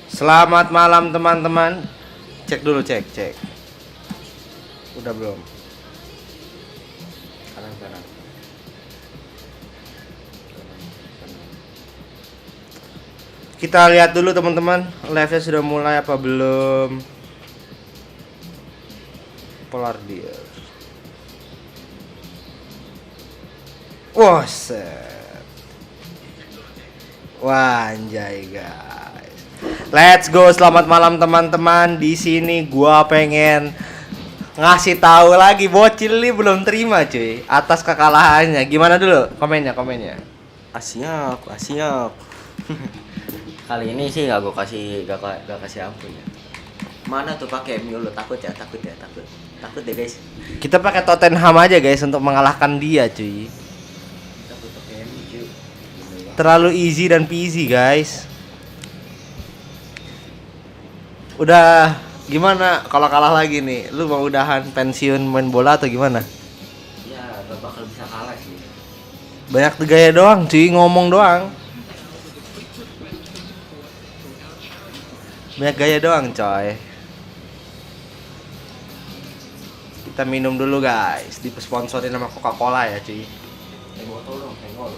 Selamat malam teman-teman. Cek dulu, cek. Udah belum? Kanan. Kita lihat dulu teman-teman, live-nya sudah mulai apa belum? Polar dia. Wah, set. Wah, anjay guys. Let's go, selamat malam teman-teman. Di sini gua pengen ngasih tahu lagi Bocil nih belum terima cuy atas kekalahannya. Gimana dulu komennya? Asiap. Kali ini sih gak kasih ampun ya. Mana tuh pakai MU lo, takut deh guys. Kita pakai Tottenham aja guys untuk mengalahkan dia cuy. Takut pakai MU cuy. Terlalu easy dan peasy guys. Udah gimana kalau kalah lagi nih? Lu mau udahan pensiun main bola atau gimana? Ya gak bakal bisa kalah sih. Banyak gaya doang cuy, ngomong doang. Banyak gaya doang coy. Kita minum dulu guys. Disponsorin sama Coca-Cola ya cuy. Botol dong, tengok.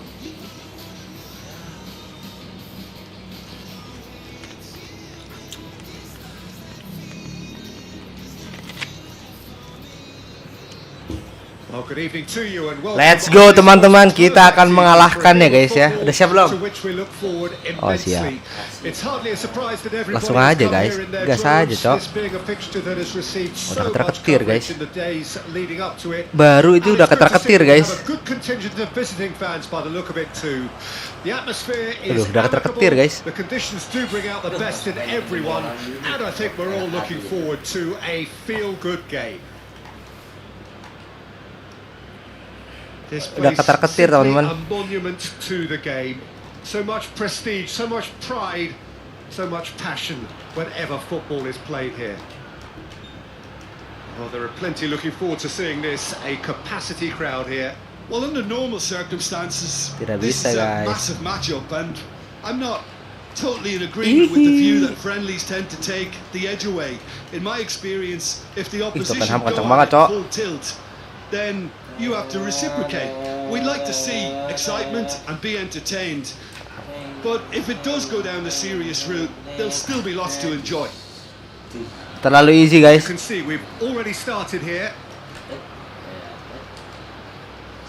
Let's go teman-teman, kita akan mengalahkan ya guys ya. Udah siap belum? Oh siap. Langsung aja guys, gas aja cok. Udah ketar-ketir guys. Baru itu udah ketar-ketir guys. Aduh, udah ketar-ketir guys. Udah ketar-ketir teman-teman. So much prestige, so much pride, so much passion whenever football is played here. Well, there are plenty looking forward to seeing this, a capacity crowd here. Well, under normal circumstances, Tidak this bisa, is a guys. massive matchup, and I'm not totally in agreement with the view that friendlies tend to take the edge away. In my experience, if the opposition Tottenham go kencang on banget, at Cok. full tilt, then you have to reciprocate. We'd like to see excitement and be entertained. But if it does go down the serious route, there'll still be lots to enjoy. Terlalu easy You guys. can see we've already started here.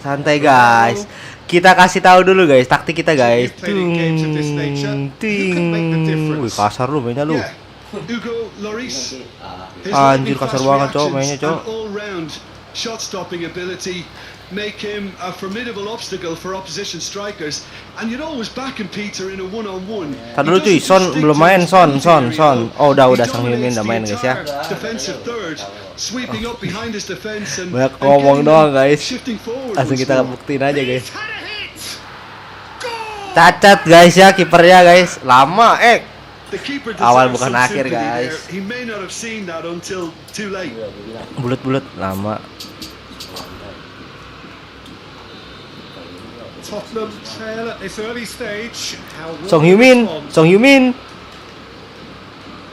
Santai guys. Kita kasih tahu dulu guys taktik kita guys. Wih kasar lu mainnya lu. Yeah. Hugo Lloris. His Anjir, lightning kasar fast banget, Cok, reactions mainnya, Cok. and all-round shot-stopping ability make him a formidable obstacle for opposition strikers, and you'd always back him, Peter, in a one-on-one. Tadi dulu cuy, Son belum main, Son. Oh udah Sang Heung-min udah main guys ya. Defensive third, sweeping up behind his defense and Banyak ngomong getting doang them guys. shifting forward Langsung once kita more. buktiin aja guys. He's had a hit. Goal! Cacat guys ya kipernya guys. Lama The keeper Awal deserves bukan some akhir, sympathy guys. there. He may not have seen that until too late. bulut lama. Tottenham trail at this early stage. How will Song they Heung-min. respond?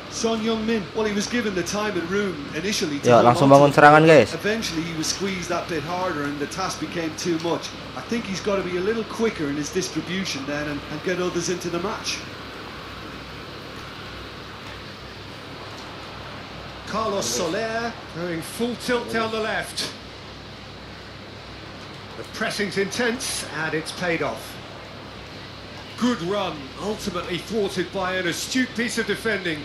Son Heung-min, well, he was given the time and room initially to Yo, hold langsung on bangun to the serangan, ball. guys. Eventually he was squeezed that bit harder and the task became too much. I think he's got to be a little quicker in his distribution then and get others into the match. Carlos Soler going full tilt down the left. The pressing's intense and it's paid off. Good run, ultimately thwarted by an astute piece of defending.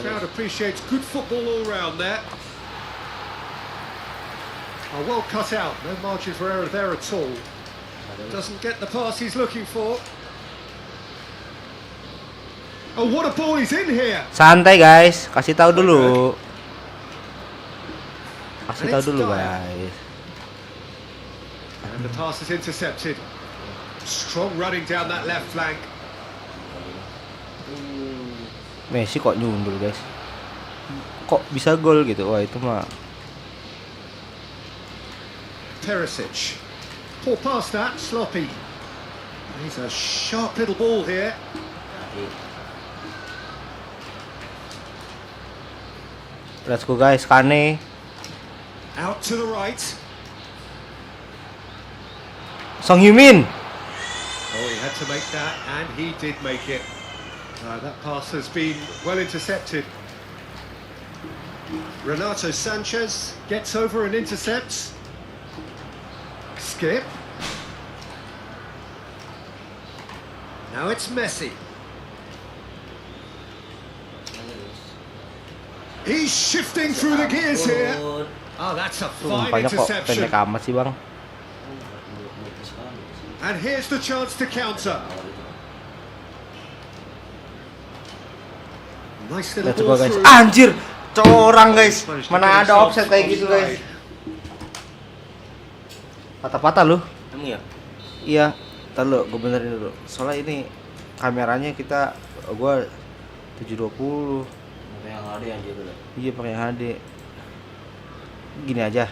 Crowd appreciates good football all round there. Oh, well cut out, no margin for error there at all. Doesn't get the pass he's looking for. Oh, what a ball he's in here! Santai guys, kasih tahu dulu. Kasih tahu dulu guys. And the pass is intercepted. Strong running down that left flank. Messi kok nyundul guys. Kok bisa gol gitu? Wah itu mah. Perisic. Poor pass that, sloppy. He's a sharp little ball here. Let's go guys, Kane. Out to the right. Song Heung-min. Oh, he had to make that, and he did make it. That pass has been well intercepted. Renato Sanchez. Gets over and intercepts. Skip. Now it's Messi. He's shifting through the gears here. Oh, that's a fine Umpanya kok interception. pendek amat sih bang. And here's the chance to counter. Nice little Let's go ball guys. through. Anjir, corang guys. Mana ada offset kayak gitu guys. Patah-patah lu. Emang ya? Iya. Ntar lu, gue benerin dulu. Soalnya ini kameranya gua 720. Pakai yang ada yang dulu. Iya pakai HD. Gini aja.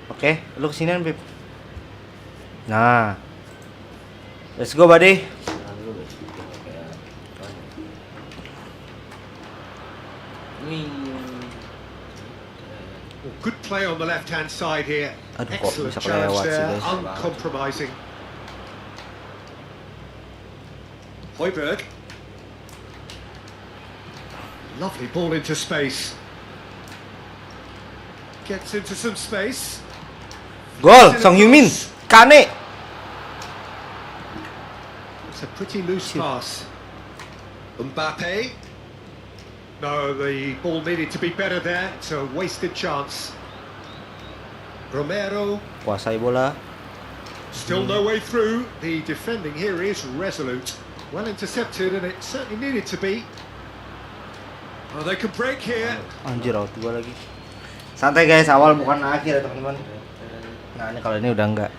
Oke, lu kesinian Beb. Nah. Let's go buddy. Sekarang dulu guys. Kayak Oh, good play on the left-hand side here. Aduh, kok Excellent bisa challenge kelewat sih, there, guys. uncompromising. Højbjerg. Lovely ball into space. Gets into some space. Gol, Song Heung-min. Kane. It's a pretty loose pass. Mbappe. No, the ball needed to be better there. It's a wasted chance. Romero. Kuasai bola. Still no way through. The defending here is resolute. Well intercepted, and it certainly needed to be. Oh, they can break here. Anjir, out gua lagi. Santai guys, awal bukan akhir ya teman-teman. Nah, ini kalau ini udah enggak.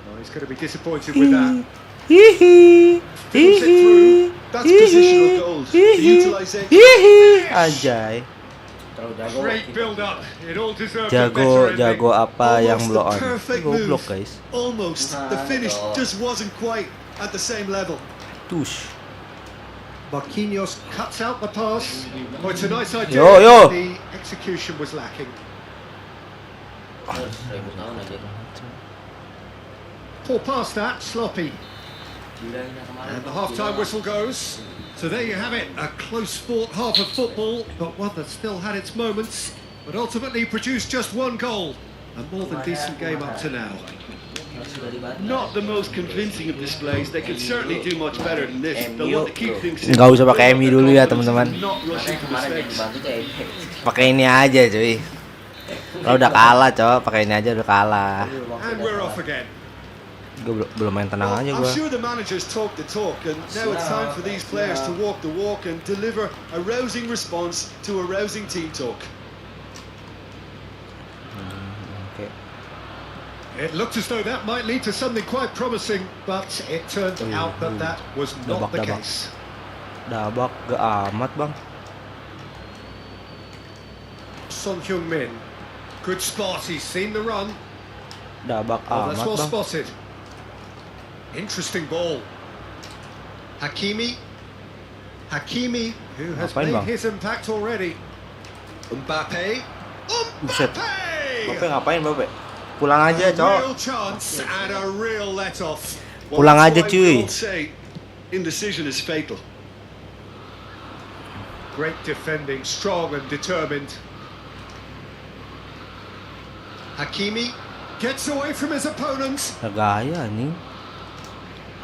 Oh, he's going to be disappointed with that. Hihi. Fiddles it through. That's positional goals. The utilisation. Hihi. Ajay. terlalu jago. Great build-up. It all deserved a better ending. Jago apa yang Almost blow the on? perfect Goblok move. guys. Almost. The finish just wasn't quite at the same level. Tush. Marquinhos cuts out the pass. Oh, it's a nice idea. Yo. The execution was lacking. 1000 tahun aja. Poor pass that, sloppy. Gila ini kemarin. And the half-time whistle goes. So there you have it, a close-fought half of football, but one that still had its moments, but ultimately produced just one goal. A more than decent game up to now. Not the most convincing of displays. They could certainly do much better than this. They'll want to keep things Nggak usah pakai MI dulu ya teman-teman. not rushing to Kemarin yang mistakes. dibantu cewek. Pakai ini aja cuy. Kalau udah kalah cowok, pakai ini aja udah kalah. And we're off again. Gue belum main tenang aja I'm gue. sure the managers talk the talk, and now it's time for these players to walk the walk and deliver a rousing response to a rousing team talk. Oke. It looked as though that might lead to something quite promising, but it turned out that that was not the Dabak. case. Dabak gak amat bang. Son Heung-min, good spot, he's seen the run. Dabak Oh, that's amat well bang. spotted. Interesting ball. Hakimi, who has Ngapain, made Bang? his impact already. Mbappe. Buset. Mbappe! Bapak ngapain Bapak? Pulang aja A cowok. real chance and a real let-off. Well, Pulang that's aja, why we cuy. all say indecision is fatal. Great defending, strong and determined. Hakimi gets away from his opponent. Gaya nih.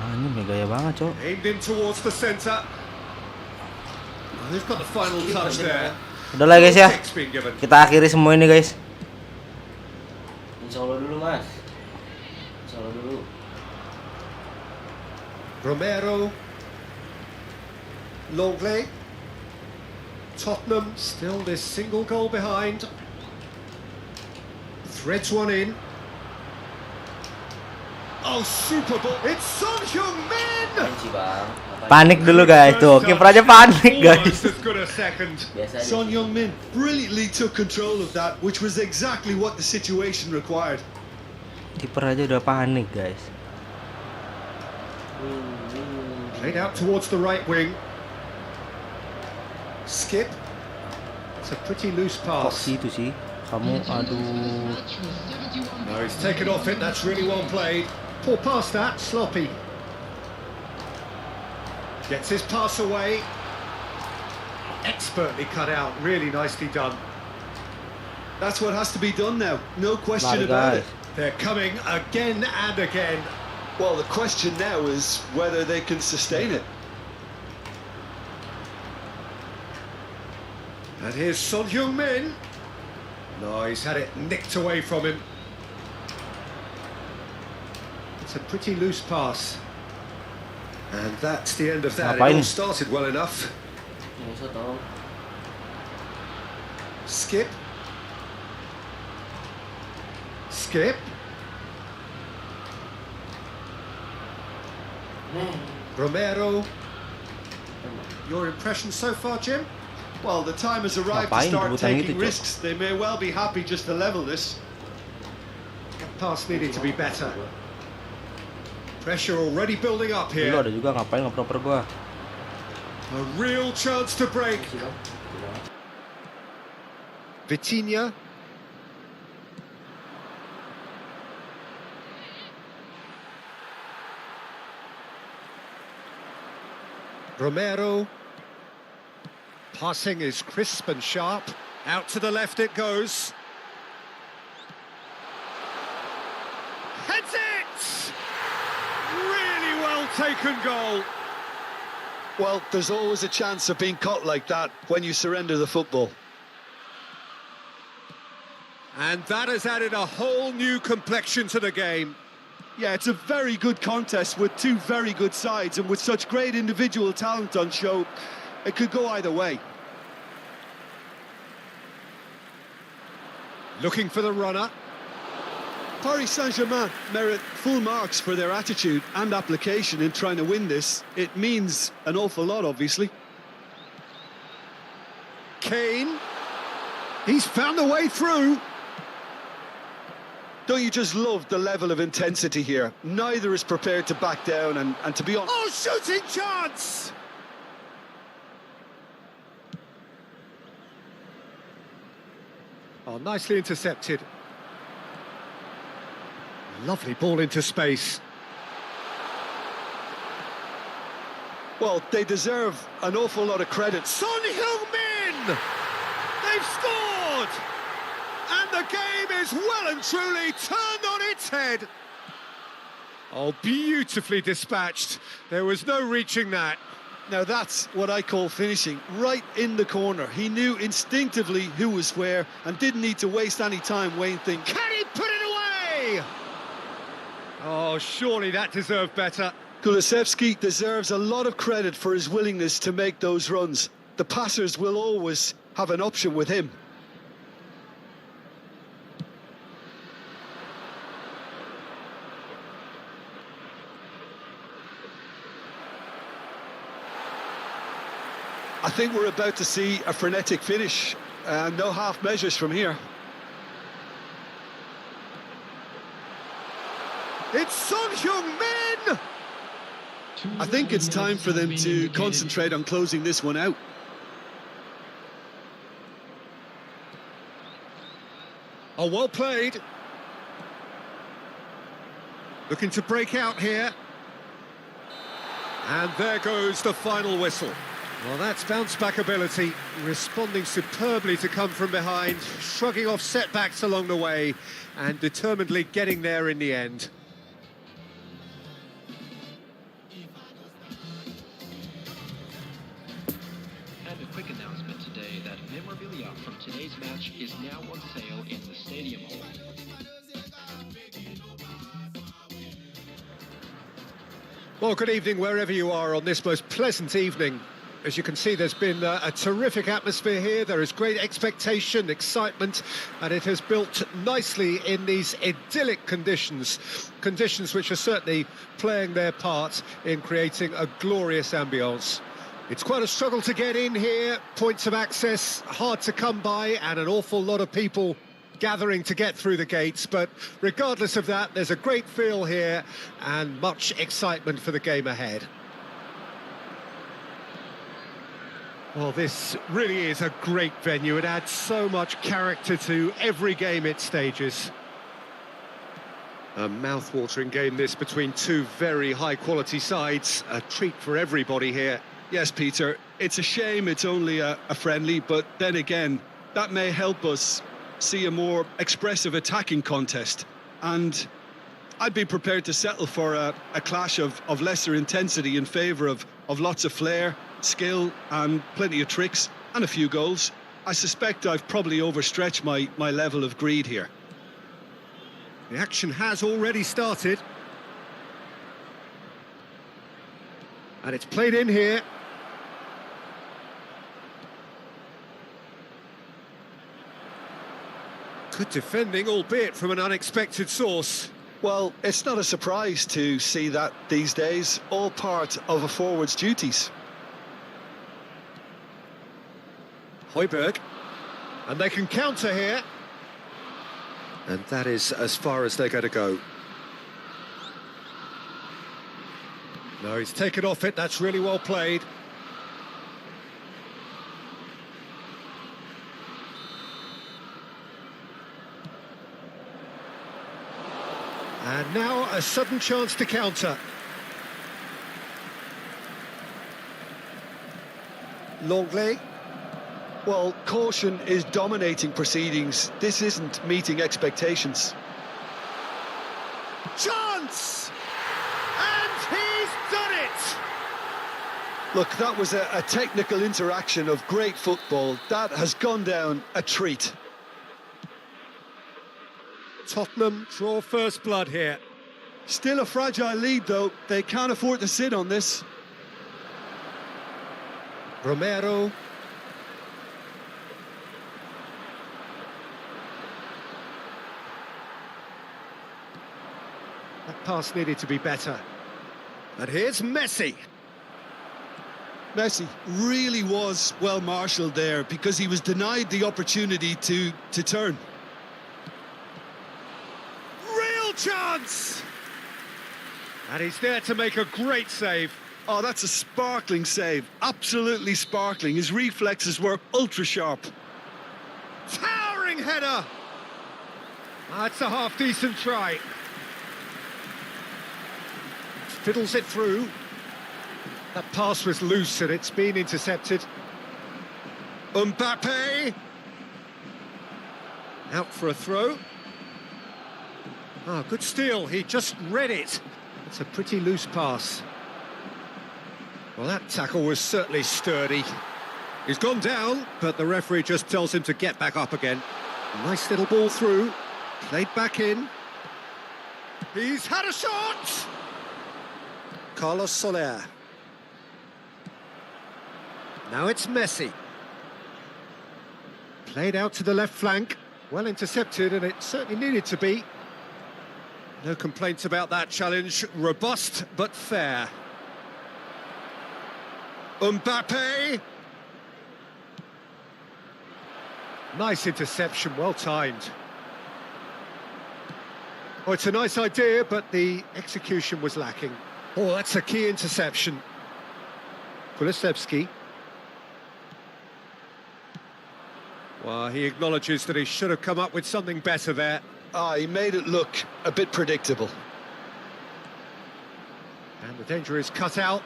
Ini gaya banget cowok. Aimed in towards the centre. Oh, they've got the final touch there. Udah lah guys ya. Kick's been given. Kita akhiri semua ini guys. Insya Allah dulu mas. Insya Allah dulu. Romero. Longley. Tottenham still this single goal behind. Threads one in. Oh, super ball. It's Son Heung-min! Main sih bang. Ngapain? Panik dulu guys tuh. Kiper aja panik guys. Almost as good a second. Biasa aja. Son Heung-min brilliantly took control of that, which was exactly what the situation required. Kiper aja udah panik guys. Played out towards the right wing. Skip. It's a pretty loose Kok pass. gitu sih? Kamu aduh. No, he's taken off it. That's really well played. Poor pass that. Sloppy. Gets his pass away. Expertly cut out. Really nicely done. That's what has to be done now. No question Lari, about guys. it. They're coming again and again. Well, the question now is whether they can sustain it. And here's Son Heung-min. No, he's had it nicked away from him. It's a pretty loose pass. And that's the end of that. It Ngapain? all started well enough. Ini so tolong. Skip. Skip. Romero. Your impression so far, Jim? Well, the time has arrived to Ngapain start rebutan taking gitu, Cok? risks. They may well be happy just to level this. That pass needed to be better. Pressure already building up Dulu here. ada juga ngapain ngoper gua. A real chance to break. Vitinha. Romero. Passing is crisp and sharp. Out to the left it goes. Heads it! Really well taken goal. Well, there's always a chance of being caught like that when you surrender the football. And that has added a whole new complexion to the game. Yeah, it's a very good contest with two very good sides, and with such great individual talent on show, it could go either way. Looking for the runner. Paris Saint-Germain merit full marks for their attitude and application in trying to win this. It means an awful lot, obviously. Kane. He's found a way through. Don't you just love the level of intensity here? Neither is prepared to back down, and to be honest... Oh, shooting chance! Oh, nicely intercepted. Lovely ball into space. Well, they deserve an awful lot of credit. Son Heung-min! They've scored! And the game is well and truly turned on its head. Oh, beautifully dispatched. There was no reaching that. Now that's what I call finishing, right in the corner. He knew instinctively who was where and didn't need to waste any time weighing things. Can he put it away? Oh, surely that deserved better. Kulusevski deserves a lot of credit for his willingness to make those runs. The passers will always have an option with him. I think we're about to see a frenetic finish. No half measures from here. It's Son Heung-min! I think it's time for them to concentrate on closing this one out. Oh, well played. Looking to break out here. And there goes the final whistle. Well, that's bounce-back ability, responding superbly to come from behind, shrugging off setbacks along the way, and determinedly getting there in the end. And a quick announcement today that memorabilia from today's match is now on sale in the stadium hall. Well, good evening wherever you are on this most pleasant evening. As you can see, there's been a terrific atmosphere here. There is great expectation, excitement, and it has built nicely in these idyllic conditions. Conditions which are certainly playing their part in creating a glorious ambience. It's quite a struggle to get in here, points of access hard to come by, and an awful lot of people gathering to get through the gates. But regardless of that, there's a great feel here and much excitement for the game ahead. Well, this really is a great venue. It adds so much character to every game it stages. A mouth-watering game this between two very high-quality sides. A treat for everybody here. Yes, Peter, it's a shame it's only a friendly, but then again, that may help us see a more expressive attacking contest. And I'd be prepared to settle for a clash of lesser intensity in favour of lots of flair, skill and plenty of tricks and a few goals. I suspect I've probably overstretched my level of greed here. The action has already started. And it's played in here. Good defending, albeit from an unexpected source. Well, it's not a surprise to see that these days, all part of a forward's duties. Højbjerg. And they can counter here. And that is as far as they're going to go. No, he's taken off it. That's really well played. And now a sudden chance to counter. Longley. Well, caution is dominating proceedings. This isn't meeting expectations. Chance! And he's done it! Look, that was a technical interaction of great football. That has gone down a treat. Tottenham draw first blood here. Still a fragile lead, though. They can't afford to sit on this. Romero. That pass needed to be better. And here's Messi. Messi really was well marshalled there because he was denied the opportunity to turn. Real chance! And he's there to make a great save. Oh, that's a sparkling save. Absolutely sparkling. His reflexes were ultra sharp. Towering header! That's a half-decent try. Fiddles it through. That pass was loose and it's been intercepted. Mbappe! Out for a throw. Ah, good steal. He just read it. It's a pretty loose pass. Well, that tackle was certainly sturdy. He's gone down, but the referee just tells him to get back up again. Nice little ball through. Played back in. He's had a shot! Carlos Soler. Now it's Messi. Played out to the left flank. Well intercepted, and it certainly needed to be. No complaints about that challenge. Robust, but fair. Mbappe. Nice interception, well timed. Oh, it's a nice idea, but the execution was lacking. Oh, that's a key interception. Kulusevski. Well, he acknowledges that he should have come up with something better there. Ah, he made it look a bit predictable. And the danger is cut out.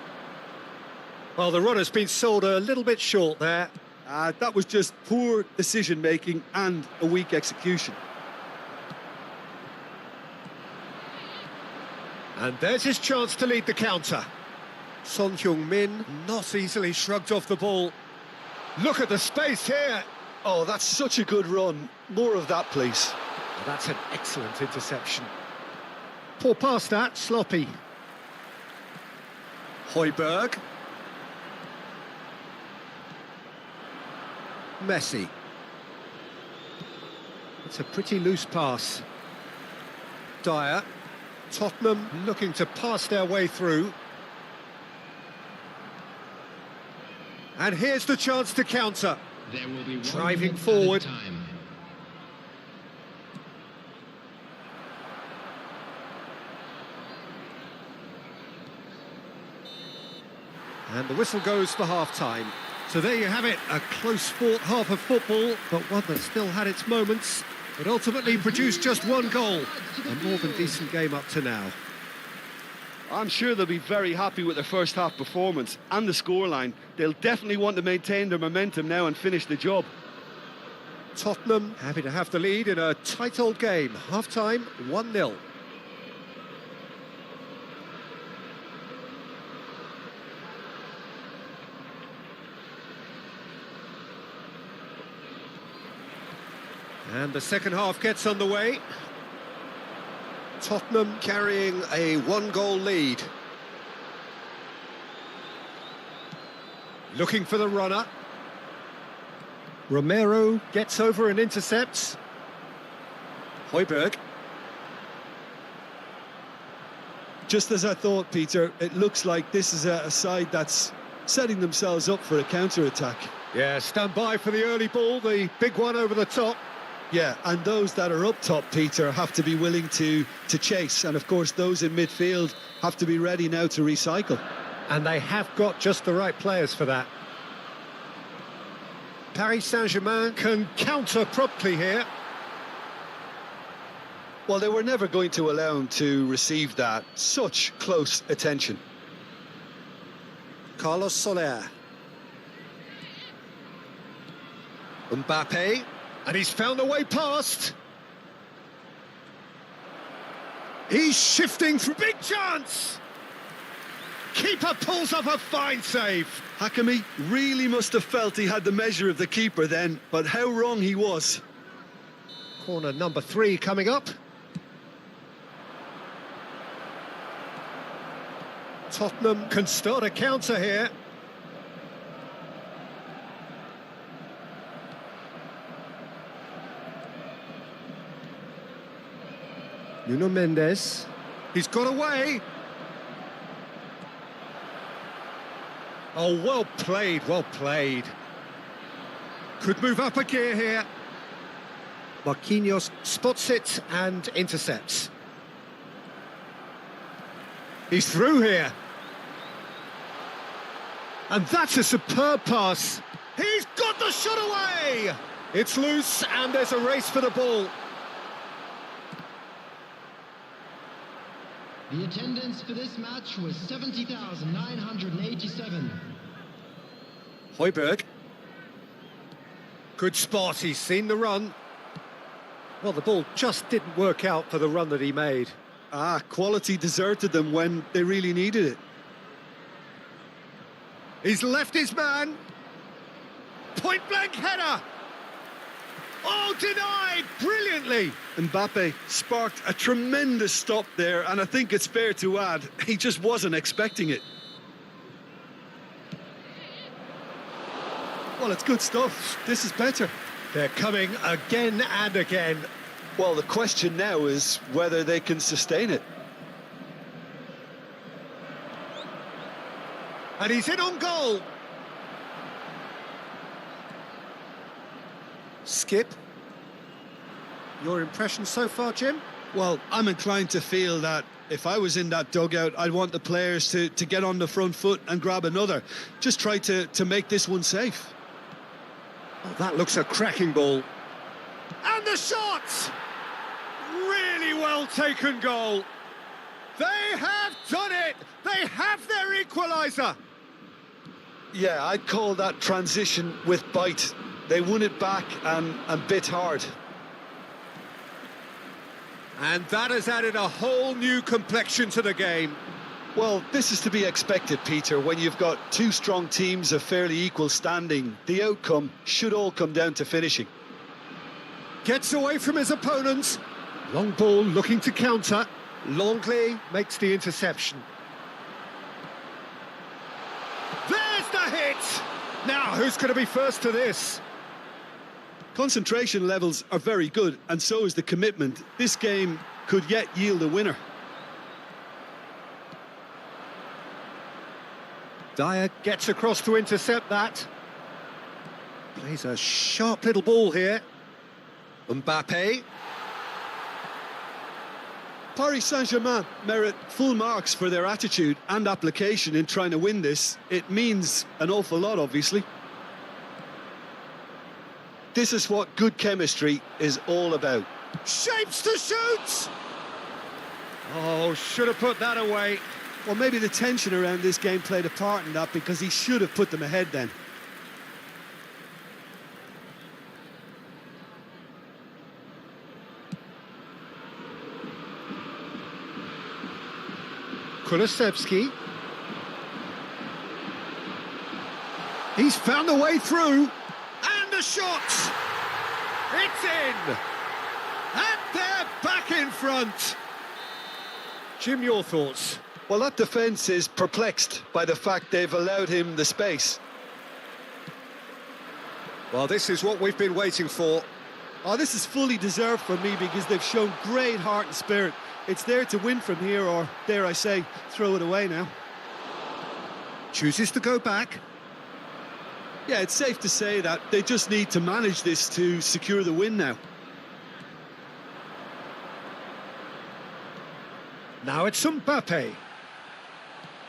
Well, the runner's been sold a little bit short there. That was just poor decision-making and a weak execution. And there's his chance to lead the counter. Son Heung-min not easily shrugged off the ball. Look at the space here. Oh, that's such a good run. More of that, please. Well, that's an excellent interception. Poor pass that, sloppy. Højbjerg. Messi. It's a pretty loose pass. Dyer. Tottenham looking to pass their way through. And here's the chance to counter. There will be Driving forward. Time. And the whistle goes for half-time. So there you have it, a close-fought half of football, but one that still had its moments, but ultimately produced just one goal. A more than decent game up to now. I'm sure they'll be very happy with their first half performance and the scoreline. They'll definitely want to maintain their momentum now and finish the job. Tottenham happy to have the lead in a tight old game. Half-time, 1-0. And the second half gets underway. Tottenham carrying a one-goal lead. Looking for the runner. Romero gets over and intercepts. Højbjerg. Just as I thought, Peter, it looks like this is a side that's setting themselves up for a counter-attack. Yeah, stand by for the early ball, the big one over the top. Yeah, and those that are up top, Peter, have to be willing to chase. And, of course, those in midfield have to be ready now to recycle. And they have got just the right players for that. Paris Saint-Germain can counter promptly here. Well, they were never going to allow him to receive that. Such close attention. Carlos Soler. Mbappe. And he's found a way past. He's shifting through. Big chance! Keeper pulls up a fine save. Hakimi really must have felt he had the measure of the keeper then, but how wrong he was. Corner number 3 coming up. Tottenham can start a counter here. Nuno Mendes. He's got away. Oh, well played, well played. Could move up a gear here. Marquinhos spots it and intercepts. He's through here. And that's a superb pass. He's got the shot away. It's loose and there's a race for the ball. The attendance for this match was 70,987. Højbjerg. Good spot, he's seen the run. Well, the ball just didn't work out for the run that he made. Quality deserted them when they really needed it. He's left his man. Point-blank header. Oh, denied brilliantly. Mbappe sparked a tremendous stop there, and I think it's fair to add, he just wasn't expecting it. Well, it's good stuff. This is better. They're coming again and again. Well, the question now is whether they can sustain it. And he's in on goal. Skip. Your impression so far, Jim? Well, I'm inclined to feel that if I was in that dugout, I'd want the players to get on the front foot and grab another. Just try to make this one safe. Oh, that looks a cracking ball. And the shot! Really well taken goal. They have done it! They have their equaliser! Yeah, I'd call that transition with bite. They won it back and bit hard. And that has added a whole new complexion to the game. Well, this is to be expected, Peter. When you've got two strong teams of fairly equal standing, the outcome should all come down to finishing. Gets away from his opponents. Long ball looking to counter. Longley makes the interception. There's the hit! Now, who's going to be first to this? Concentration levels are very good, and so is the commitment. This game could yet yield a winner. Dyer gets across to intercept that. Plays a sharp little ball here. Mbappe. Paris Saint-Germain merit full marks for their attitude and application in trying to win this. It means an awful lot, obviously. this is what good chemistry is all about. Shapes to shoot! Oh, should have put that away. Well, maybe the tension around this game played a part in that, because he should have put them ahead then. Kulusevski. He's found a way through. And a shot! It's in! And they're back in front! Jim, your thoughts? Well, that defence is perplexed by the fact they've allowed him the space. Well, this is what we've been waiting for. Oh, this is fully deserved for me, because they've shown great heart and spirit. It's there to win from here, or, dare I say, throw it away now. Chooses to go back. Yeah, it's safe to say that they just need to manage this to secure the win now. Now it's Mbappe.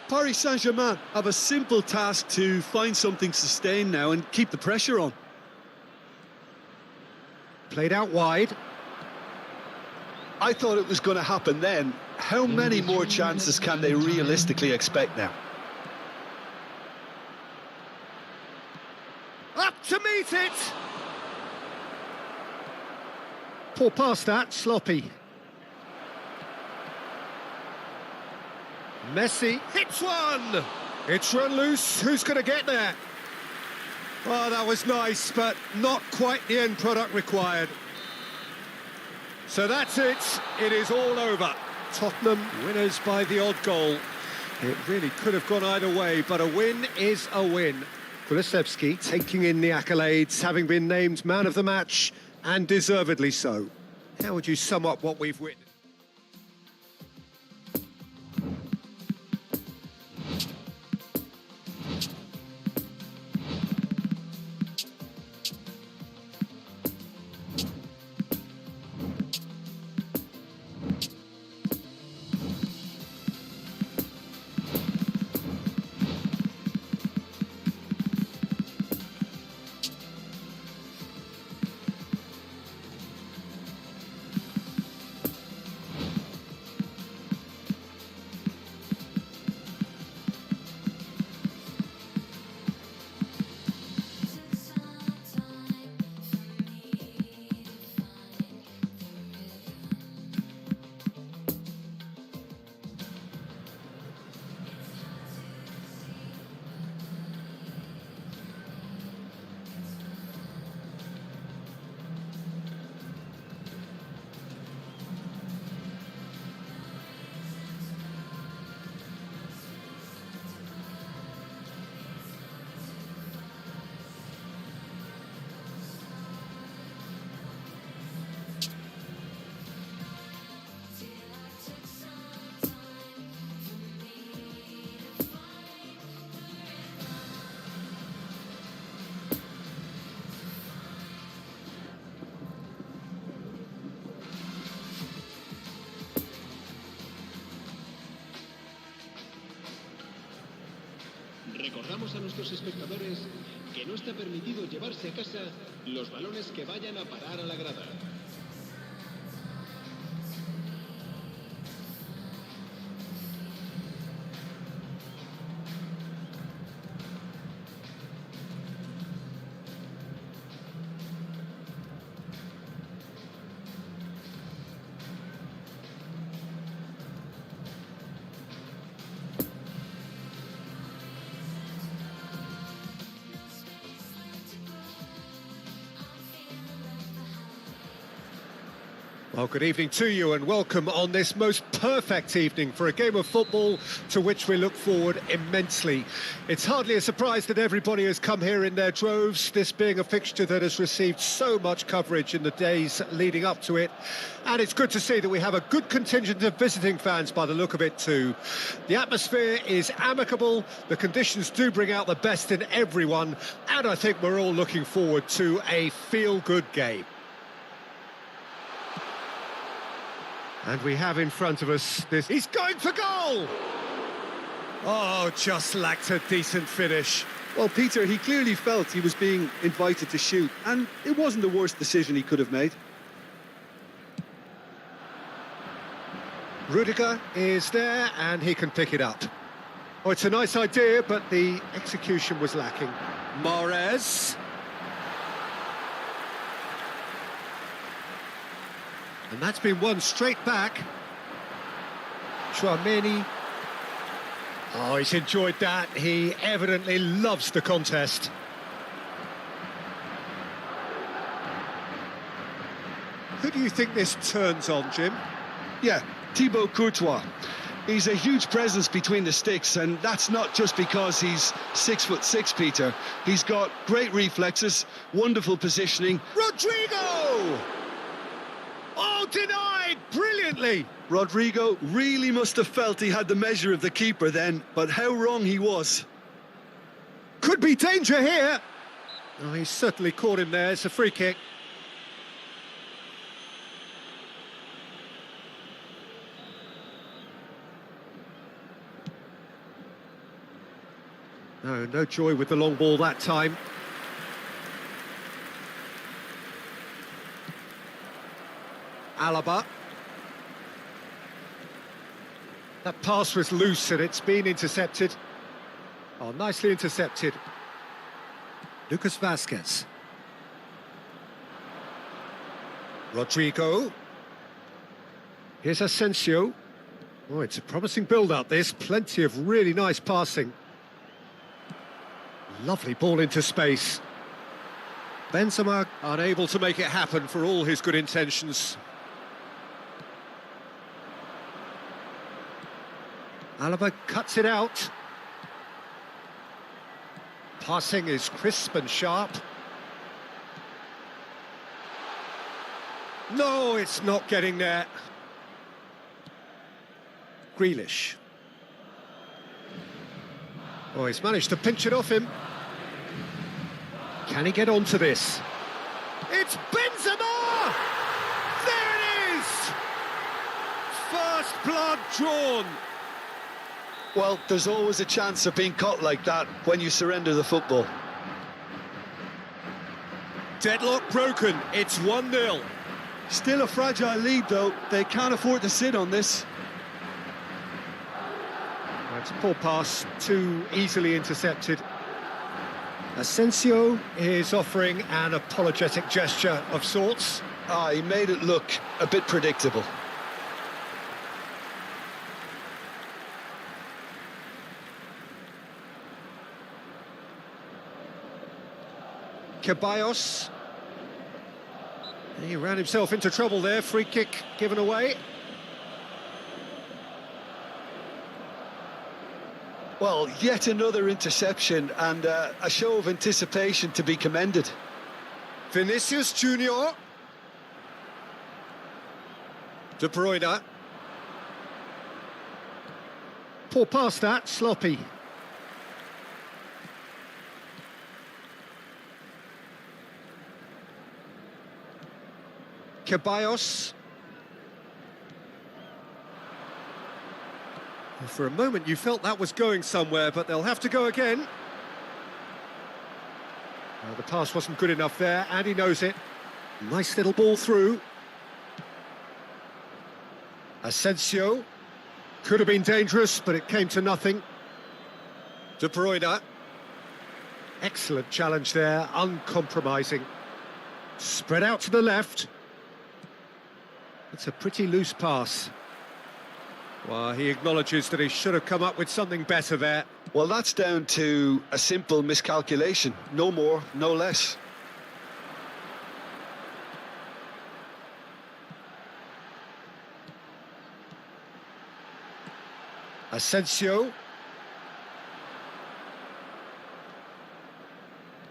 Paris Saint-Germain have a simple task to find something sustained now and keep the pressure on. Played out wide. I thought it was going to happen then. How many more chances can they realistically expect now? Up to meet it! Poor pass that, sloppy. Messi hits one! It's run loose, who's going to get there? Oh, that was nice, but not quite the end product required. So that's it, it is all over. Tottenham winners by the odd goal. It really could have gone either way, but a win is a win. Kulusevski taking in the accolades, having been named man of the match, and deservedly so. How would you sum up what we've witnessed? Recordamos a nuestros espectadores que no está permitido llevarse a casa los balones que vayan a parar a la grada. Well, good evening to you and welcome on this most perfect evening for a game of football to which we look forward immensely. It's hardly a surprise that everybody has come here in their droves, this being a fixture that has received so much coverage in the days leading up to it. And it's good to see that we have a good contingent of visiting fans by the look of it too. The atmosphere is amicable, the conditions do bring out the best in everyone, and I think we're all looking forward to a feel-good game. And we have in front of us this... He's going for goal! Oh, just lacked a decent finish. Well, Peter, he clearly felt he was being invited to shoot, and it wasn't the worst decision he could have made. Rudiger is there and he can pick it up. Oh, it's a nice idea, but the execution was lacking. Mahrez. And that's been won straight back. Chouameni. Oh, he's enjoyed that. He evidently loves the contest. Who do you think this turns on, Jim? Yeah, Thibaut Courtois. He's a huge presence between the sticks, and that's not just because he's 6'6", Peter. He's got great reflexes, wonderful positioning. Rodrigo! Oh, denied brilliantly. Rodrigo really must have felt he had the measure of the keeper then, but how wrong he was. Could be danger here. Oh, he's certainly caught him there. It's a free kick. No joy with the long ball that time. Alaba. That pass was loose and it's been intercepted. Oh, nicely intercepted. Lucas Vazquez. Rodrigo. Here's Asensio. Oh, it's a promising build-up, this. Plenty of really nice passing. Lovely ball into space. Benzema unable to make it happen for all his good intentions. Alaba cuts it out. Passing is crisp and sharp. No, it's not getting there. Grealish. Oh, he's managed to pinch it off him. Can he get onto this? It's Benzema! There it is! First blood drawn. Well, there's always a chance of being caught like that when you surrender the football. Deadlock broken. It's 1-0. Still a fragile lead, though. They can't afford to sit on this. It's a poor pass, too easily intercepted. Asensio is offering an apologetic gesture of sorts. He made it look a bit predictable. Ceballos. He ran himself into trouble there. Free kick given away. Well, yet another interception and a show of anticipation to be commended. Vinicius Junior. De Bruyne. Poor pass that, sloppy. Ceballos. For a moment you felt that was going somewhere, but they'll have to go again. The pass wasn't good enough there, and he knows it. Nice little ball through. Asensio. Could have been dangerous, but it came to nothing. De Bruyne. Excellent challenge there, uncompromising. Spread out to the left. It's a pretty loose pass. Well, he acknowledges that he should have come up with something better there. Well, that's down to a simple miscalculation. No more, no less. Asensio.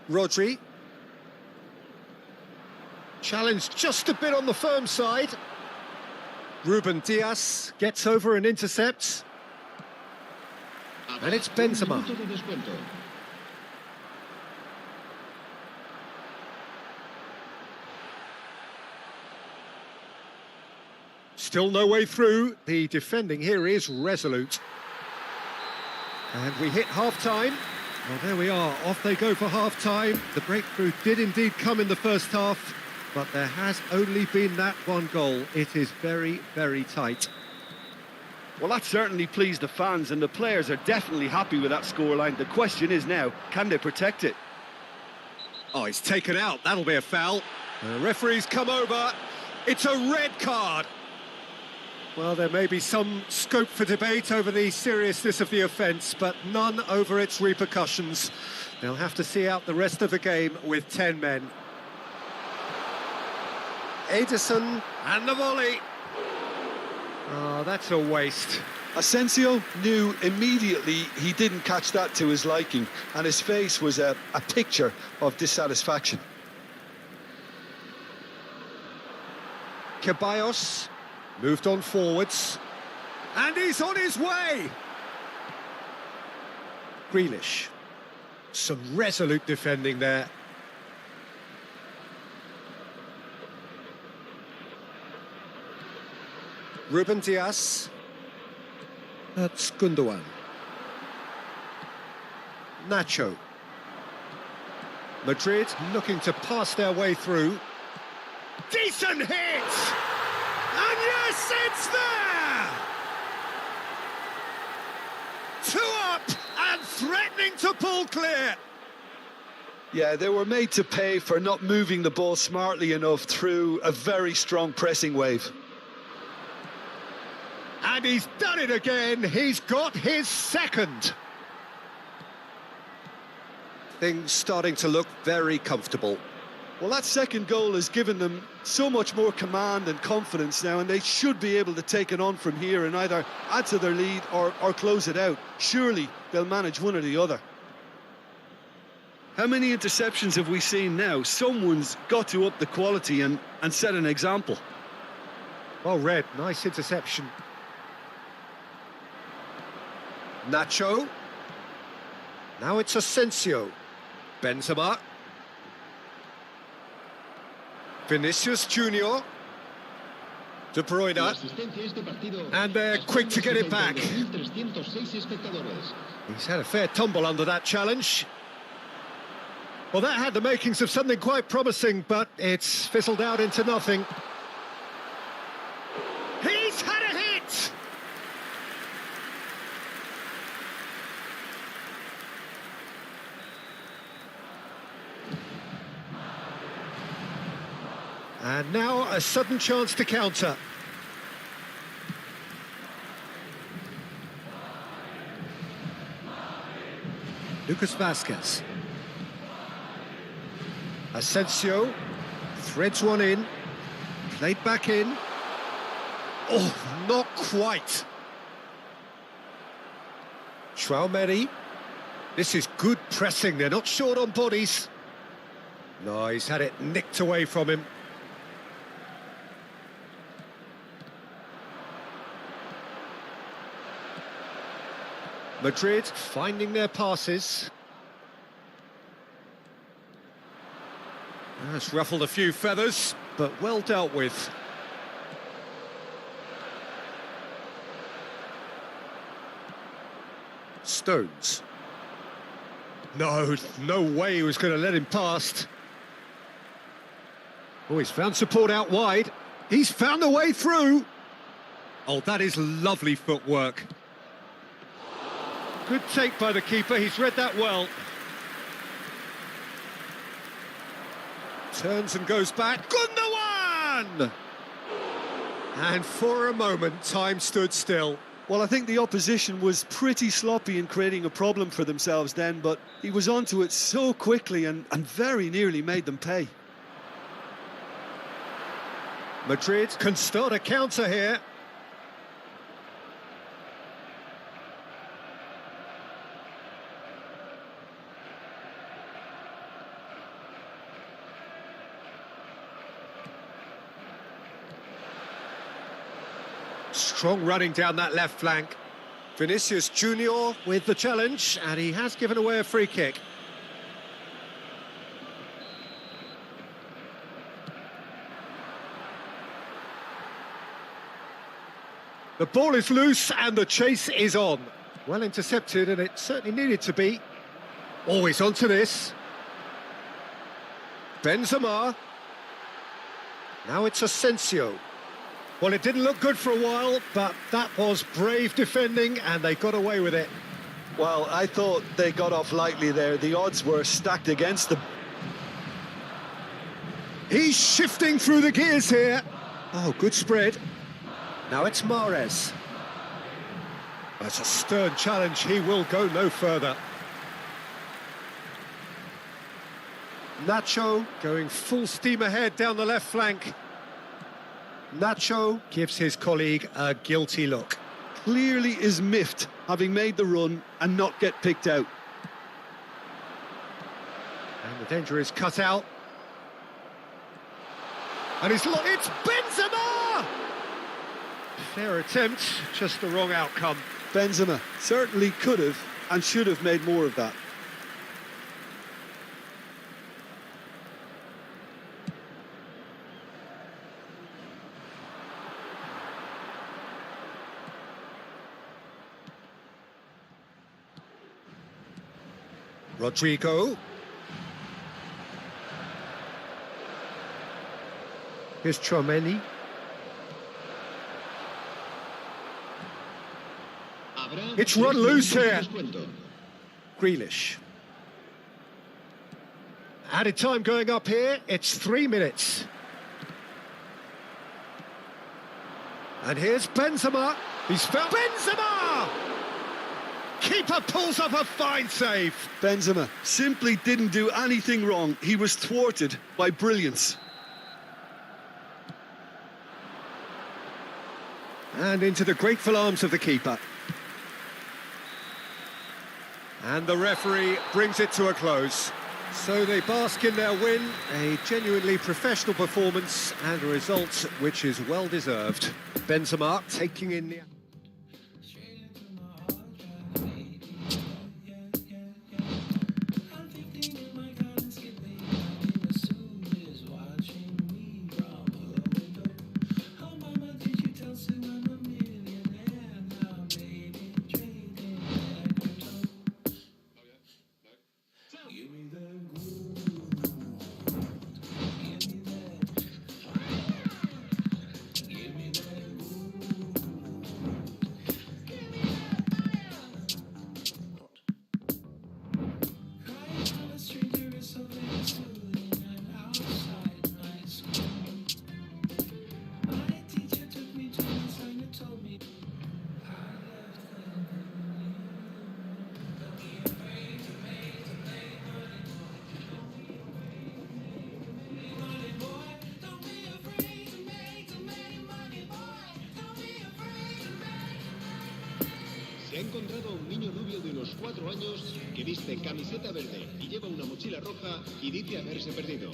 Rodri. Challenged just a bit on the firm side. Ruben Dias gets over and intercepts. And it's Benzema. Still no way through. The defending here is resolute. And we hit half-time. Well, there we are. Off they go for half-time. The breakthrough did indeed come in the first half, but there has only been that one goal. It is very, very tight. Well, that certainly pleased the fans, and the players are definitely happy with that scoreline. The question is now, can they protect it? Oh, he's taken out. That'll be a foul. The referee's come over. It's a red card. Well, there may be some scope for debate over the seriousness of the offence, but none over its repercussions. They'll have to see out the rest of the game with 10 men. Ederson and the volley. Oh, that's a waste. Asensio knew immediately he didn't catch that to his liking, and his face was a picture of dissatisfaction. Ceballos moved on forwards, and he's on his way. Grealish, some resolute defending there. Ruben Dias. That's Gundogan. Nacho. Madrid looking to pass their way through. Decent hit! And yes, it's there! 2 up and threatening to pull clear. Yeah, they were made to pay for not moving the ball smartly enough through a very strong pressing wave. And he's done it again. He's got his second. Things starting to look very comfortable. Well, that second goal has given them so much more command and confidence now, and they should be able to take it on from here and either add to their lead or close it out. Surely they'll manage one or the other. How many interceptions have we seen now? Someone's got to up the quality and set an example. Well read, nice interception. Nacho. Now it's Asensio. Benzema. Vinicius Junior. De Bruyne. And they're quick to get it back. He's had a fair tumble under that challenge. Well, that had the makings of something quite promising, but it's fizzled out into nothing. He's had a hit! And now a sudden chance to counter. Lucas Vazquez. Asensio threads one in, played back in. Oh, not quite. Traumeri. This is good pressing, they're not short on bodies. No, he's had it nicked away from him. Madrid finding their passes. That's ruffled a few feathers, but well dealt with. Stones. No way he was going to let him past. Oh, he's found support out wide. He's found a way through. Oh, that is lovely footwork. Good take by the keeper, he's read that well. Turns and goes back. Gundogan! And for a moment, time stood still. Well, I think the opposition was pretty sloppy in creating a problem for themselves then, but he was onto it so quickly and very nearly made them pay. Madrid can start a counter here. Strong running down that left flank. Vinicius Junior with the challenge, and he has given away a free kick. The ball is loose and the chase is on. Well intercepted, and it certainly needed to be. Always onto this. Benzema. Now it's Asensio. Well, it didn't look good for a while, but that was brave defending, and they got away with it. Well, I thought they got off lightly there. The odds were stacked against them. He's shifting through the gears here. Oh, good spread. Now it's Mahrez. That's a stern challenge. He will go no further. Nacho going full steam ahead down the left flank. Nacho gives his colleague a guilty look. Clearly is miffed, having made the run and not get picked out. And the danger is cut out. And it's Benzema! Fair attempt, just the wrong outcome. Benzema certainly could have and should have made more of that. Rodrigo. Here's Chouameni. It's run loose here. Grealish. Added time going up here. It's 3 minutes. And here's Benzema. He's found Benzema! Keeper pulls off a fine save. Benzema simply didn't do anything wrong. He was thwarted by brilliance. And into the grateful arms of the keeper. And the referee brings it to a close. So they bask in their win, a genuinely professional performance and a result which is well deserved. Benzema taking in the... Se ha encontrado a un niño rubio de unos 4 años que viste camiseta verde y lleva una mochila roja y dice haberse perdido.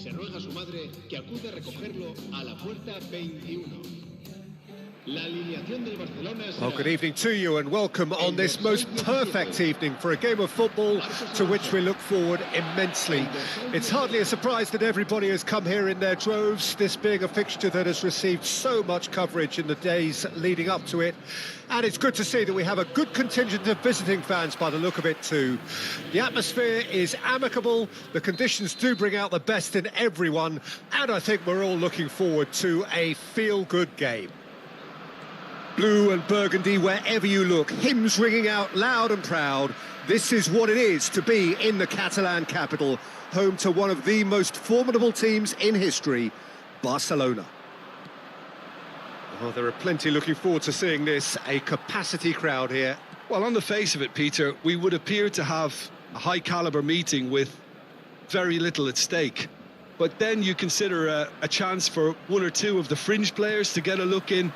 Se ruega a su madre que acude a recogerlo a la puerta 21. La alineación del Barcelona será... Well, good evening to you and welcome on this most perfect evening for a game of football to which we look forward immensely. It's hardly a surprise that everybody has come here in their droves, this being a fixture that has received so much coverage in the days leading up to it. And it's good to see that we have a good contingent of visiting fans by the look of it too. The atmosphere is amicable, the conditions do bring out the best in everyone, and I think we're all looking forward to a feel-good game. Blue and burgundy wherever you look, hymns ringing out loud and proud. This is what it is to be in the Catalan capital, home to one of the most formidable teams in history, Barcelona. Oh, there are plenty looking forward to seeing this, a capacity crowd here. Well, on the face of it, Peter, we would appear to have a high-caliber meeting with very little at stake. But then you consider a chance for one or two of the fringe players to get a look in,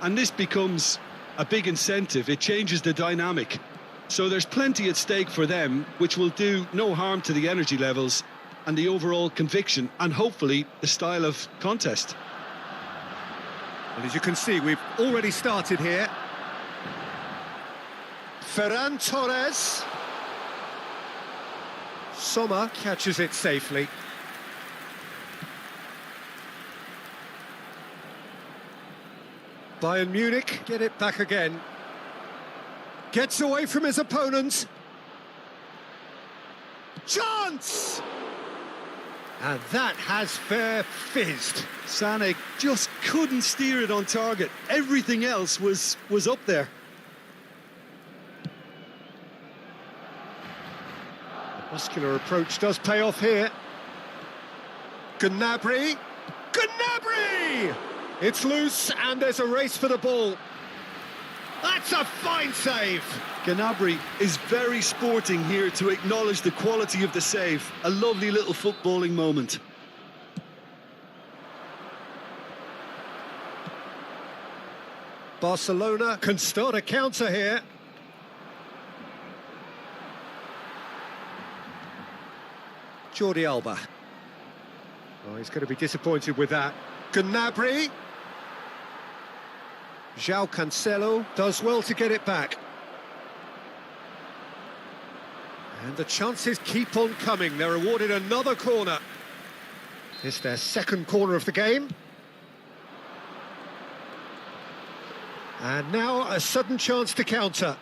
and this becomes a big incentive. It changes the dynamic. So there's plenty at stake for them, which will do no harm to the energy levels and the overall conviction and hopefully the style of contest. And as you can see, we've already started here. Ferran Torres. Sommer catches it safely. Bayern Munich get it back again. Gets away from his opponent. Chance! And that has fair fizzed. Sané just couldn't steer it on target. Everything else was up there. The muscular approach does pay off here. Gnabry! Gnabry! It's loose and there's a race for the ball. That's a fine save. Gnabry is very sporting here to acknowledge the quality of the save. A lovely little footballing moment. Barcelona can start a counter here. Jordi Alba. Oh, he's going to be disappointed with that. Gnabry. João Cancelo does well to get it back. And the chances keep on coming. They're awarded another corner. It's their second corner of the game. And now a sudden chance to counter.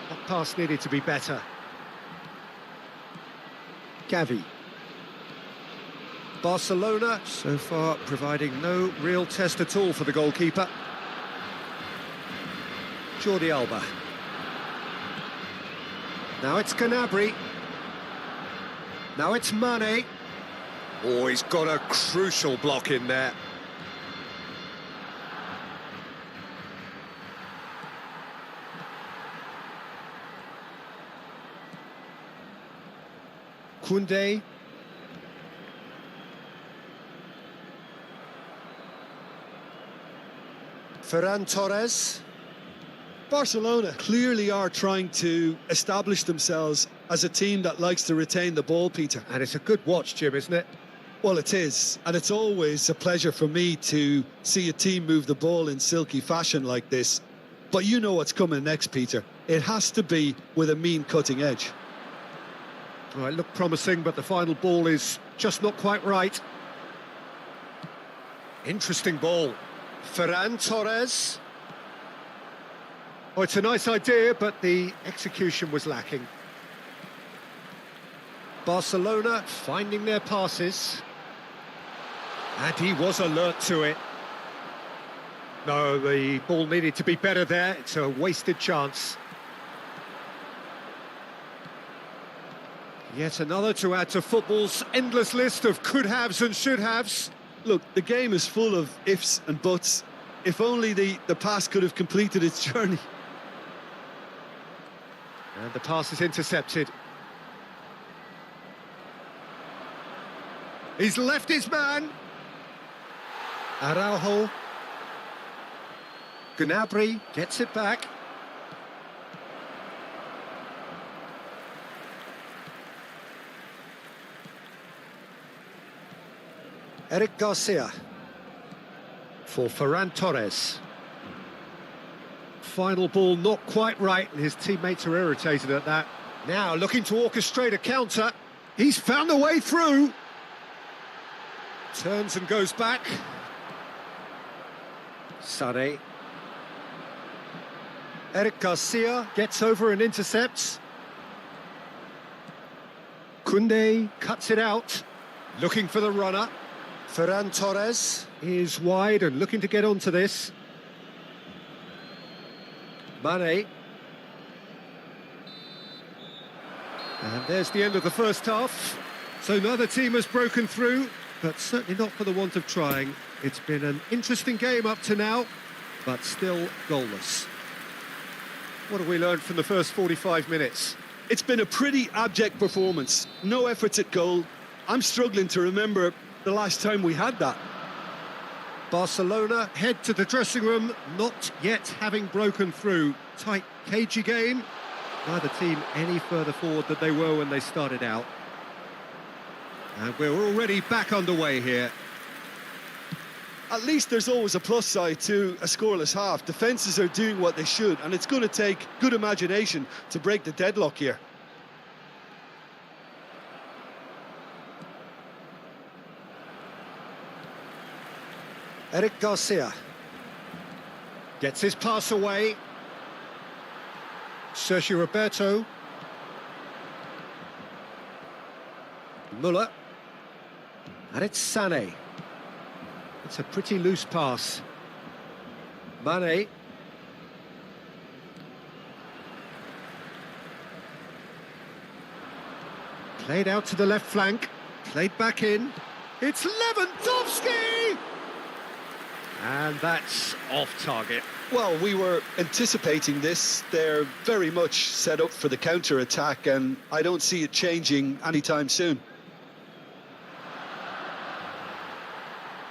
That pass needed to be better. Gavi. Barcelona, so far, providing no real test at all for the goalkeeper. Jordi Alba. Now it's Gnabry. Now it's Mane. Oh, he's got a crucial block in there. Koundé. Ferran Torres. Barcelona clearly are trying to establish themselves as a team that likes to retain the ball, Peter. And it's a good watch, Jim, isn't it? Well, it is. And it's always a pleasure for me to see a team move the ball in silky fashion like this. But you know what's coming next, Peter. It has to be with a mean cutting edge. Well, it looked promising, but the final ball is just not quite right. Interesting ball. Ferran Torres. Oh, it's a nice idea, but the execution was lacking. Barcelona finding their passes. And he was alert to it. No, the ball needed to be better there. It's a wasted chance. Yet another to add to football's endless list of could-haves and should-haves. Look, the game is full of ifs and buts. If only the pass could have completed its journey. And the pass is intercepted. He's left his man. Araujo. Gnabry gets it back. Eric Garcia for Ferran Torres. Final ball not quite right, and his teammates are irritated at that. Now looking to orchestrate a counter. He's found a way through. Turns and goes back. Sané. Eric Garcia gets over and intercepts. Koundé cuts it out. Looking for the runner. Ferran Torres is wide and looking to get onto this. Mane. And there's the end of the first half. So neither team has broken through, but certainly not for the want of trying. It's been an interesting game up to now, but still goalless. What have we learned from the first 45 minutes? It's been a pretty abject performance. No efforts at goal. I'm struggling to remember the last time we had that. Barcelona head to the dressing room, not yet having broken through. Tight, cagey game. Neither team any further forward than they were when they started out. And we're already back underway here. At least there's always a plus side to a scoreless half. Defences are doing what they should, and it's going to take good imagination to break the deadlock here. Eric Garcia gets his pass away. Sergio Roberto. Muller. And it's Sané. It's a pretty loose pass. Mane. Played out to the left flank. Played back in. It's Lewandowski! And that's off target. Well, we were anticipating this. They're very much set up for the counter-attack, and I don't see it changing anytime soon.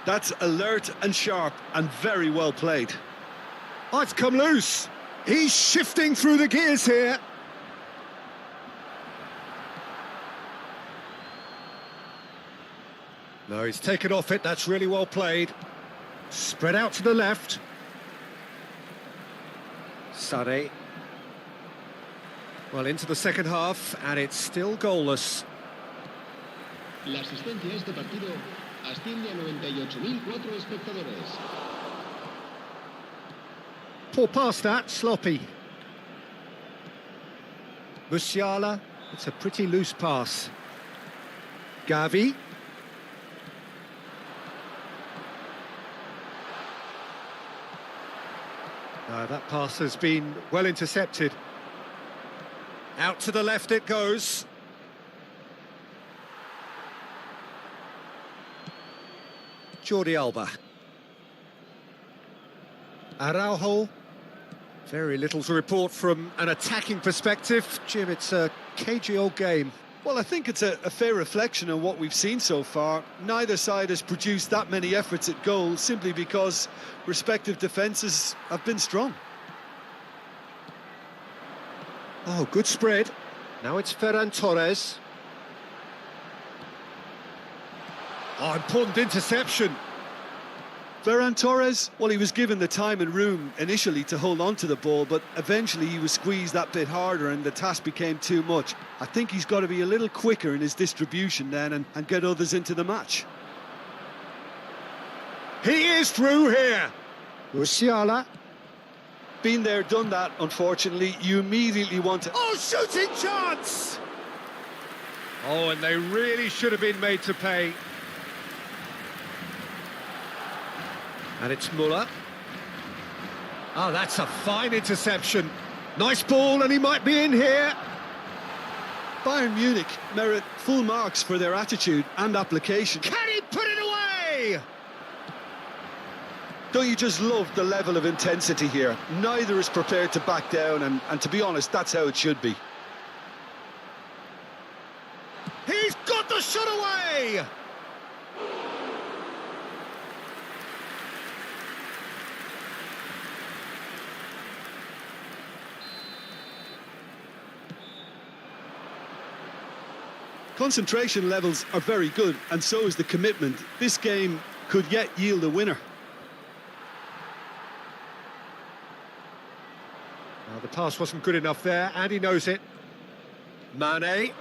That's alert and sharp and very well played. Oh, it's come loose. He's shifting through the gears here. No, he's taken off it. That's really well played. Spread out to the left. Sané. Well, into the second half, and it's still goalless. La asistencia a este partido asciende a 98.004 espectadores. Poor pass that, sloppy. Musiala, it's a pretty loose pass. Gavi. That pass has been well intercepted. Out to the left it goes. Jordi Alba. Araujo. Very little to report from an attacking perspective. Jim, it's a cagey old game. Well, I think it's a fair reflection of what we've seen so far. Neither side has produced that many efforts at goal simply because respective defences have been strong. Oh, good spread. Now it's Ferran Torres. Oh, important interception. Ferran Torres, well, he was given the time and room initially to hold on to the ball, but eventually he was squeezed that bit harder and the task became too much. I think he's got to be a little quicker in his distribution then and get others into the match. He is through here. Musiala. Been there, done that, unfortunately. You immediately want to... Oh, shooting chance! Oh, and they really should have been made to pay. And it's Muller. Oh, that's a fine interception. Nice ball, and he might be in here. Bayern Munich merit full marks for their attitude and application. Can he put it away? Don't you just love the level of intensity here? Neither is prepared to back down, and to be honest, that's how it should be. He's got the shot away! Concentration levels are very good, and so is the commitment. This game could yet yield a winner. Well, the pass wasn't good enough there, and he knows it. Mane.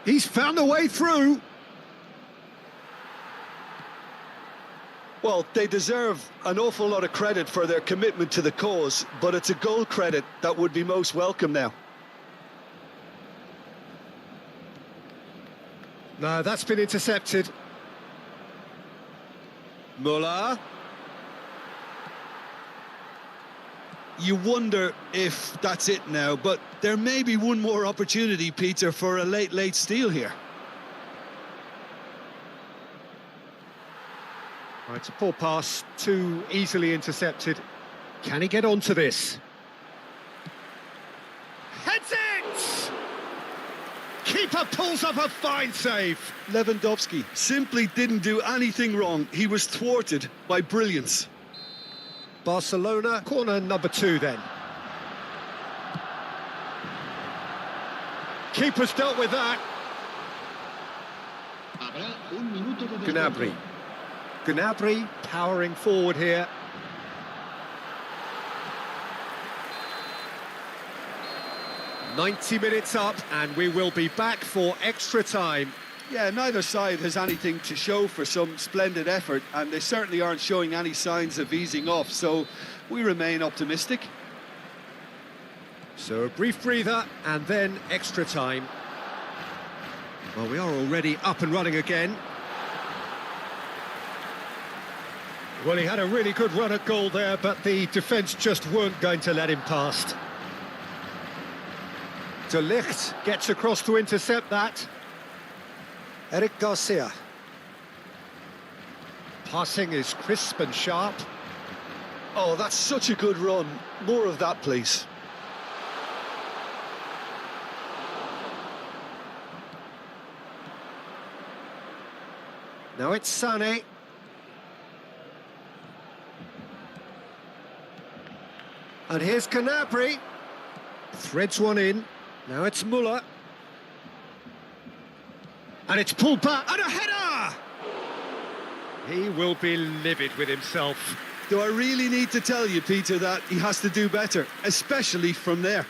He's found a way through. Well, they deserve an awful lot of credit for their commitment to the cause, but it's a goal credit that would be most welcome now. No, that's been intercepted. Muller. You wonder if that's it now, but there may be one more opportunity, Peter, for a late steal here. Oh, it's a poor pass, too easily intercepted. Can he get onto this? Heads it! Keeper pulls up a fine save. Lewandowski simply didn't do anything wrong. He was thwarted by brilliance. Barcelona, corner number 2 then. Keeper's dealt with that. Habrá un minuto de Gnabry. descuento. Gnabry powering forward here. "90 minutes up, and we will be back for extra time." Yeah, neither side has anything to show for some splendid effort, and they certainly aren't showing any signs of easing off, so we remain optimistic. So a brief breather, and then extra time. Well, we are already up and running again. Well, he had a really good run at goal there, but the defence just weren't going to let him past. De Ligt gets across to intercept that. Eric Garcia. Passing is crisp and sharp. Oh, that's such a good run. More of that, please. Now it's Sané. And here's Gnabry. Threads one in. Now it's Muller. And it's pulled back. And a header! He will be livid with himself. Do I really need to tell you, Peter, that he has to do better, especially from there?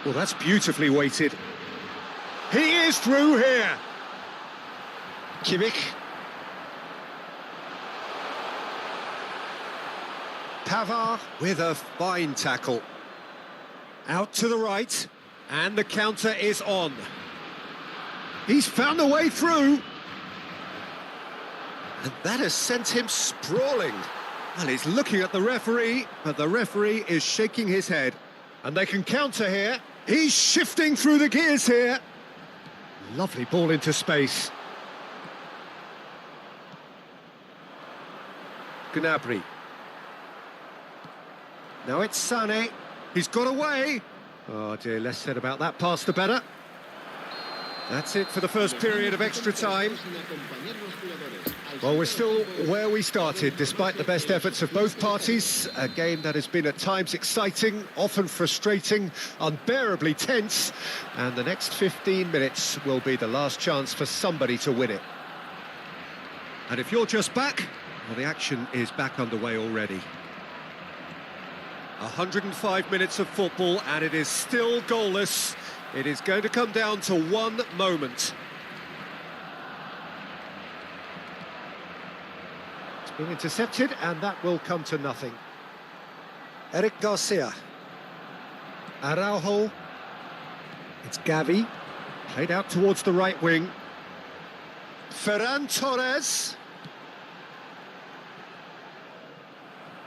Well, that's beautifully weighted. He is through here. Kimmich. Pavard with a fine tackle. Out to the right, and the counter is on. He's found a way through. And that has sent him sprawling. Well, he's looking at the referee, but the referee is shaking his head. And they can counter here. He's shifting through the gears here. Lovely ball into space. Gnabry. Now it's Sané. He's got away. Oh dear, less said about that pass the better. That's it for the first period of extra time. Well, we're still where we started, despite the best efforts of both parties. A game that has been at times exciting, often frustrating, unbearably tense. And the next 15 minutes will be the last chance for somebody to win it. And if you're just back, well, the action is back underway already. 105 minutes of football, and it is still goalless. It is going to come down to one moment. It's been intercepted, and that will come to nothing. Eric Garcia. Araujo. It's Gavi. Played out towards the right wing. Ferran Torres.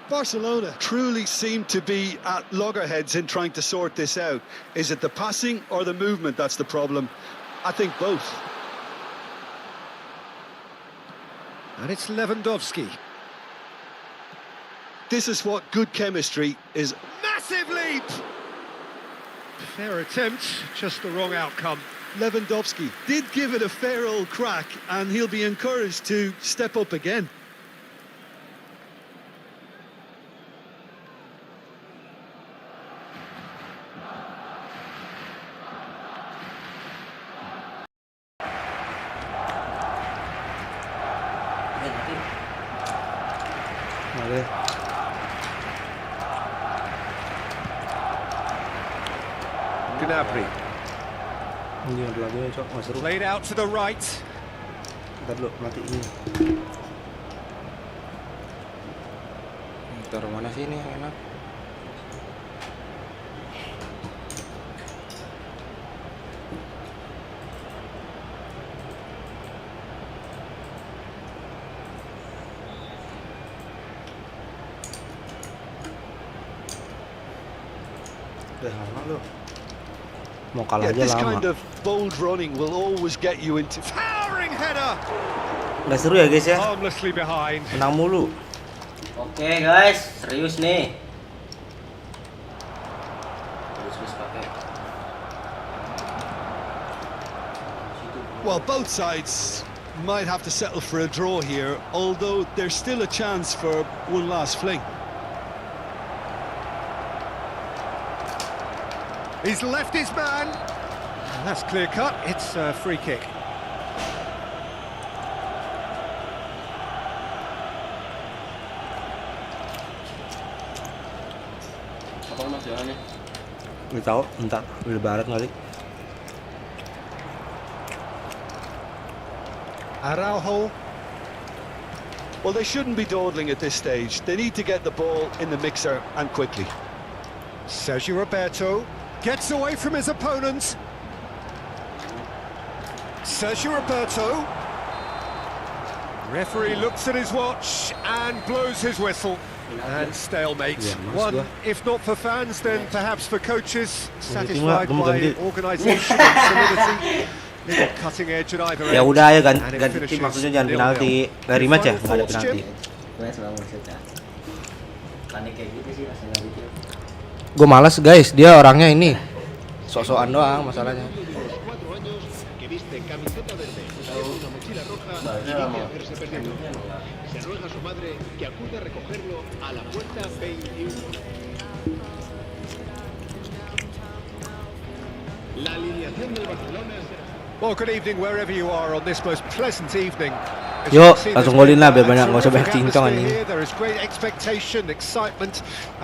Barcelona truly seem to be at loggerheads in trying to sort this out. Is it the passing or the movement that's the problem? I think both. And it's Lewandowski. This is what good chemistry is. Massive leap! Fair attempt, just the wrong outcome. Lewandowski did give it a fair old crack, and he'll be encouraged to step up again. Oke. Gnabry. Ini ada lagi cok, nggak seru. Played out to the right. Ntar dulu, mati ini. Taruh mana sih ini yang enak? Udah lama lu. Mau kalah aja This lama. kind of bold running will always get you into... Towering header. Nggak seru ya guys ya? Harmlessly behind. Menang mulu. Oke guys, serius nih. Terus pakai. Well, both sides might have to settle for a draw here, although there's still a chance for one last fling. He's left his man. And that's clear cut. It's a free kick. Nggak tahu, entar udah barat kali. Araujo. Well, they shouldn't be dawdling at this stage. They need to get the ball in the mixer and quickly. Sergio Roberto gets away from his opponent. Sergio Roberto. Referee looks at his watch and blows his whistle. And stalemate. One, if not for fans, then perhaps for coaches. Satisfied by organisation and solidity. Little cutting edge at either Ya end. udah ya And it ganti tim, finishes maksudnya jangan 0-0. penalti. Dari match ya, nggak ada Final penalti. thoughts, Gue selalu maksudnya. Panik kayak gitu sih rasanya gitu. Gue malas guys, dia orangnya ini sok-sokan doang masalahnya. Que viste camiseta verde y lleva una mochila roja y dice haberse perdido. Se ruega a su madre que acude a recogerlo a la puerta 21. La alineación del Barcelona será... Well, good evening wherever you are on this most pleasant evening. As Yuk, you can see, langsung there's golin lah, biar been banyak, nggak usah banyak terrific cincong atmosphere anjing. here. There is great expectation, excitement,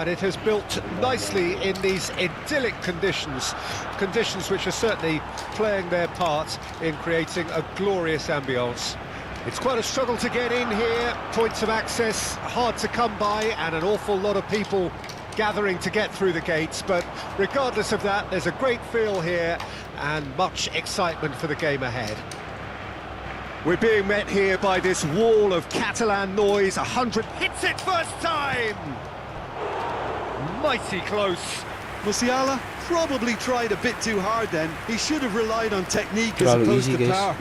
and it has built nicely in these idyllic conditions. Conditions which are certainly playing their part in creating a glorious ambience. It's quite a struggle to get in here. Points of access hard to come by, and an awful lot of people gathering to get through the gates. But regardless of that, there's a great feel here and much excitement for the game ahead. We're being met here by this wall of Catalan noise. 100 hits it first time! Mighty close. Musiala probably tried a bit too hard then. He should have relied on technique as Terlalu opposed easy, to guys. power.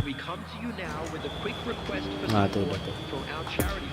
we come to you now with a quick request for Nah, tuh, support tuh. from our charity